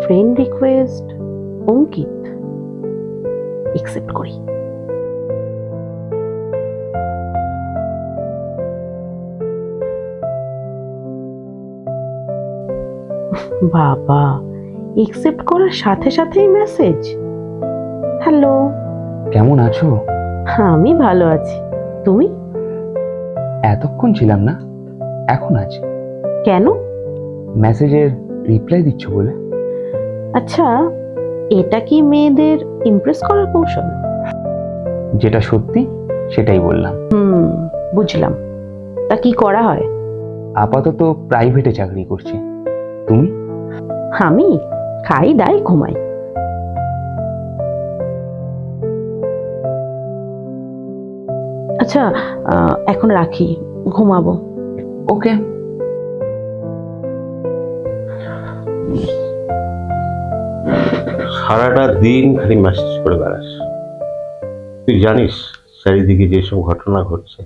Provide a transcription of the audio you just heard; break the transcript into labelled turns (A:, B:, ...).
A: Friend request অঙ্কিত accept করি। বাবা, accept করার সাথে সাথেই মেসেজ। হ্যালো,
B: কেমন আছো?
A: আমি ভালো আছি, তুমি?
B: এতক্ষণ ছিলাম না, এখন আছি।
A: কেন?
B: মেসেজের রিপ্লাই দিচ্ছ বলে।
A: আচ্ছা, এটা কি মেয়েদের ইমপ্রেস করার কৌশল?
B: যেটা সত্যি সেটাই বললাম।
A: বুঝলাম। তা কি করা হয়?
B: আপাতত প্রাইভেটে চাকরি করছি। তুমি?
A: আমি খাই দাই ঘুমাই। আচ্ছা, এখন রাখি, ঘুমাবো।
B: ওকে।
C: সারাটা দিন খালি মেসেজ করে বেড়াস। তুই জানিস চারিদিকে যেসব ঘটনা ঘটছে।